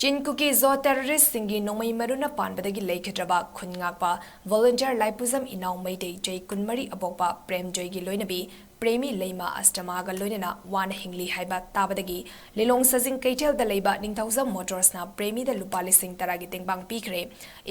𝗃굼 𝗂𝗵𝗶 𝗭𝗵𝗶 𝗭𝗵𝗂𝗃 𝗂𝗲𝗂 volunteer ꯂꯥꯏꯄꯨꯖꯝ ꯏꯅꯥꯎ ꯃꯩꯇꯩ 𝗂꫰ꯀꯨꯟꯃꯔꯤ ꯄ꯭ꯔꯦꯝꯖꯣꯏꯒꯤ ꯂꯣꯏꯅꯕꯤ ꯄ꯭ꯔꯦꯃꯤ ꯂꯩꯃ ꯑꯁꯇꯃꯥꯒ ꯂꯣꯏꯅꯅ ꯋꯥꯅ ꯍꯤꯡꯂꯤ ꯍꯥꯏꯕ ꯇꯥꯕꯗꯒꯤ ꯂꯤꯂꯣꯡ ꯁꯖꯤꯡ ꯀꯩꯊꯦꯜꯗ ꯂꯩꯕ ꯅꯤꯡꯊꯧꯖꯝ ꯃꯣꯇꯣꯔꯁꯅ ꯄ꯭ꯔꯦꯃꯤꯗ ꯂꯨꯄꯥ ꯂꯤꯁꯤꯡ 10ꯒꯤ ꯇꯦꯡꯕꯥꯡ ꯄꯤꯈ꯭ꯔꯦ꯫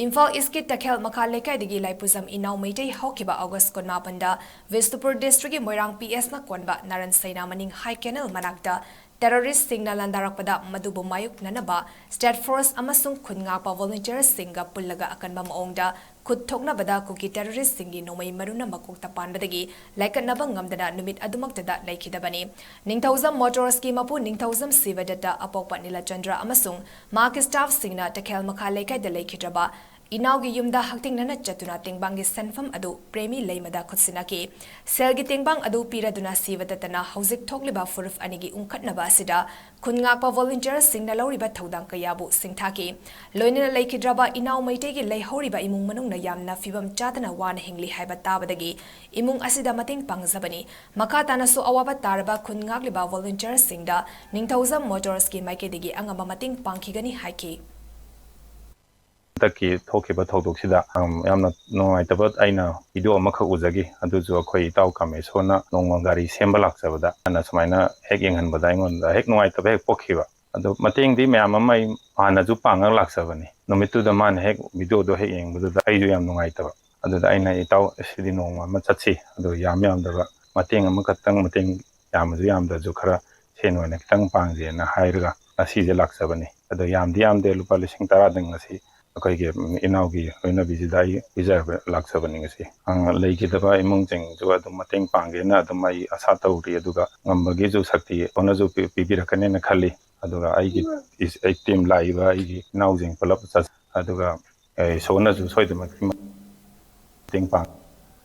ꯏꯝꯐꯥꯜ ꯏꯁꯀꯤ ꯇꯈꯦꯜ-ꯃꯈꯥ ꯂꯩꯀꯥꯏꯗꯒꯤ ꯂꯥꯏꯄꯨꯖꯝ ꯏꯅꯥꯎ ꯃꯩꯇꯩ ꯍꯧꯈꯤꯕ ꯑꯣꯒꯁꯠ 18ꯗ ꯕꯤꯁꯅꯨꯄꯨꯔ ꯗꯤꯁꯇ꯭ꯔꯤꯛꯀꯤ ꯃꯣꯏꯔꯥꯡ ꯄꯤ.ꯑꯦꯁꯅ ꯀꯣꯟꯕ ꯅꯥꯔꯟ ꯁꯩꯅꯥ ꯃꯅꯤꯡ ꯍꯥꯏ ꯀꯦꯅꯦꯜ ꯃꯅꯥꯛꯇ ꯇꯦꯔꯣꯔꯤꯁꯁꯤꯡꯅ ꯂꯥꯟꯗꯥꯔꯛꯄꯗ ꯃꯗꯨꯕꯨ ꯃꯥꯌꯣꯛꯅꯅꯕ ꯁ꯭ꯇꯦꯠ ꯐꯣꯔꯁ ꯑꯃꯁꯨꯡ ꯈꯨꯟ ꯉꯥꯛꯄ ꯚꯣꯂꯨꯟꯇꯤꯌꯔꯁꯤꯡꯒ ꯄꯨꯜꯂꯒ ꯑꯀꯟꯕ ꯃꯑꯣꯡꯗ ꯈꯨꯠ ꯊꯣꯛꯅꯕꯗ ꯀꯨꯀꯤ ꯇꯦꯔꯣꯔꯤꯁꯁꯤꯡꯒꯤ ꯅꯣꯡꯃꯩ ꯃꯔꯨꯅ ꯃꯀꯣꯛꯇ ꯄꯥꯟꯕꯗꯒꯤ ꯂꯥꯏꯀꯠꯅꯕ ꯉꯝꯗꯅ ꯅꯨꯃꯤꯠ ꯑꯗꯨꯃꯛꯇꯗ ꯂꯩꯈꯤꯗꯕꯅꯤ꯫ ꯅꯤꯡꯊꯧꯖꯝ ꯃꯣꯇꯣꯔꯁꯀꯤ ꯃꯄꯨ ꯅꯤꯡꯊꯧꯖꯝ ꯁꯤꯕꯗꯠꯇ ꯑꯄꯣꯛꯄ ꯅꯤꯂꯆꯟꯗ꯭ꯔ ꯑꯃꯁꯨꯡ ꯃꯍꯥꯛꯀꯤ ꯁ꯭ꯇꯥꯐꯁꯤꯡꯅ ꯇꯈꯦꯜ-ꯃꯈꯥ ꯂꯩꯀꯥꯏꯗ ꯂꯩꯈꯤꯗ꯭ꯔꯕ ꯏꯅꯥꯎꯒꯤ ꯌꯨꯝꯗ ꯍꯛꯊꯦꯡꯅꯅ ꯆꯠꯇꯨꯅ ꯇꯦꯡꯕꯥꯡꯒꯤ ꯁꯦꯟꯐꯝ ꯑꯗꯨ ꯄ꯭ꯔꯦꯃꯤ ꯂꯩꯃꯗ ꯈꯨꯠꯁꯤꯟꯅꯈꯤ꯫ ꯁꯦꯜꯒꯤ ꯇꯦꯡꯕꯥꯡ ꯑꯗꯨ ꯄꯤꯔꯗꯨꯅ ꯁꯤꯕꯗꯠꯇꯅ ꯍꯧꯖꯤꯛ ꯊꯣꯛꯂꯤꯕ ꯐꯨꯔꯨꯞ ꯑꯅꯤꯒꯤ ꯎꯪꯈꯠꯅꯕ ꯑꯁꯤꯗ ꯈꯨꯟ ꯉꯥꯛꯄ ꯚꯣꯂꯨꯟꯇꯤꯌꯔꯁꯤꯡꯅ ꯂꯧꯔꯤꯕ ꯊꯧꯗꯥꯡ ꯀꯌꯥꯕꯨ ꯁꯤꯡꯊꯥꯈꯤ꯫ ꯂꯣꯏꯅꯅ ꯂꯩꯈꯤꯗ꯭ꯔꯕ ꯏꯅꯥꯎ ꯃꯩꯇꯩꯒꯤ ꯂꯩꯍꯧꯔꯤꯕ ꯏꯃꯨꯡ ꯃꯅꯨꯡꯅ ꯌꯥꯝꯅ ꯐꯤꯚꯝ ꯆꯥꯗꯅ ꯋꯥꯅ ꯍꯤꯡꯂꯤ ꯍꯥꯏꯕ ꯇꯥꯕꯗꯒꯤ ꯏꯃꯨꯡ ꯑꯁꯤꯗ ꯃꯇꯦꯡ ꯄꯥꯡꯖꯕꯅꯤ꯫ ꯃꯈꯥ ꯇꯥꯅꯁꯨ ꯑꯋꯥꯕ ꯇꯥꯔꯕ ꯈꯨꯟ ꯉꯥꯛꯂꯤꯕ ꯚꯣꯂꯨꯟꯇꯤꯌꯔꯁꯤꯡꯗ ꯅꯤꯡꯊꯧꯖꯝ ꯃꯣꯇꯣꯔꯁꯀꯤ ꯃꯥꯏꯀꯩꯗꯒꯤ ꯑꯉꯝꯕ ꯃꯇꯦꯡ ꯄꯥꯡꯈꯤꯒꯅꯤ ꯍꯥꯏꯈꯤ꯫ ꯍꯟꯗꯛꯀꯤ ꯊꯣꯛꯈꯤꯕ ꯊꯧꯗꯣꯛꯁꯤꯗ ꯌꯥꯝꯅ ꯅꯨꯡꯉꯥꯏꯇꯕ ꯑꯩꯅ ꯚꯤꯗꯤꯑꯣ ꯑꯃꯈꯛ ꯎꯖꯈꯤ꯫ ꯑꯗꯨꯁꯨ ꯑꯩꯈꯣꯏ ꯏꯇꯥꯎ-ꯀꯥꯃꯦꯁꯣꯔꯅ ꯅꯣꯡꯃ ꯒꯥꯔꯤ ꯁꯦꯝꯕ ꯂꯥꯛꯆꯕꯗ ꯁꯨꯃꯥꯏꯅ ꯍꯦꯛ ꯌꯦꯡꯍꯟꯕꯗ ꯑꯩꯉꯣꯟꯗ ꯍꯦꯛ ꯅꯨꯡꯉꯥꯏꯇꯕ ꯍꯦꯛ ꯄꯣꯛꯈꯤꯕ꯫ ꯑꯗꯣ ꯃꯇꯦꯡꯗꯤ ꯃꯌꯥꯝ ꯑꯃ ꯑꯩ ꯍꯥꯟꯅꯁꯨ ꯄꯥꯡꯉꯒ ꯂꯥꯛꯆꯕꯅꯤ꯫ ꯅꯨꯃꯤꯠꯇꯨꯗ ꯃꯥꯅ ꯍꯦꯛ ꯚꯤꯗꯤꯑꯣꯗꯣ ꯍꯦꯛ ꯌꯦꯡꯕꯗꯨꯗ ꯑꯩꯁꯨ ꯌꯥꯝ ꯅꯨꯡꯉꯥꯏꯇꯕ꯫ ꯑꯗꯨꯗ ꯑꯩꯅ ꯏꯇꯥꯎ ꯁꯤꯗꯤ ꯅꯣꯡꯃ ꯑꯃ ꯆꯠꯁꯤ, ꯑꯗꯣ ꯌꯥꯝꯗꯕ ꯃꯇꯦꯡ ꯑꯃꯈꯛꯇꯪ, ꯃꯇꯦꯡ ꯌꯥꯝꯃꯁꯨ ꯌꯥꯝꯗ꯭ꯔꯁꯨ ꯈꯔ ꯁꯦꯟ ꯑꯣꯏꯅ ꯈꯤꯇꯪ ꯄꯥꯡꯁꯦꯅ ꯍꯥꯏꯔꯒ ꯉꯁꯤꯁꯦ ꯂꯥꯛꯆꯕꯅꯤ꯫ ꯑꯗꯣ ꯌꯥꯝꯗꯤ ꯌꯥꯝꯗꯦ, ꯂꯨꯄꯥ ꯂꯤꯁꯤꯡ 10ꯗꯪ ꯉꯁꯤ ꯑꯩꯈꯣꯏꯒꯤ ꯏꯅꯥꯎꯒꯤ ꯂꯣꯏꯅꯕꯤꯁꯤꯗ ꯑꯩ ꯄꯤꯖꯕ ꯂꯥꯛꯆꯕꯅꯤ ꯉꯁꯤ꯫ ꯂꯩꯈꯤꯗꯕ ꯏꯃꯨꯡꯁꯤꯡꯁꯨ ꯑꯗꯨꯝ ꯃꯇꯦꯡ ꯄꯥꯡꯒꯦꯅ ꯑꯗꯨꯝ ꯑꯩ ꯑꯁꯥ ꯇꯧꯔꯤ꯫ ꯑꯗꯨꯒ ꯉꯝꯕꯒꯤꯁꯨ ꯁꯛꯇꯤ ꯏꯁꯣꯔꯅꯁꯨ ꯄꯤꯕꯤꯔꯛꯀꯅꯦꯅ ꯈꯜꯂꯤ꯫ ꯑꯗꯨꯒ ꯑꯩ ꯇꯤꯝ ꯂꯥꯛꯏꯕ ꯑꯩꯒꯤ ꯏꯅꯥꯎꯁꯤꯡ ꯄꯨꯂꯞ ꯑꯗꯨꯒ ꯏꯁꯣꯔꯅꯁꯨ ꯁꯣꯏꯗꯅꯃꯛꯀꯤ ꯃꯇꯦꯡ ꯄꯥꯡ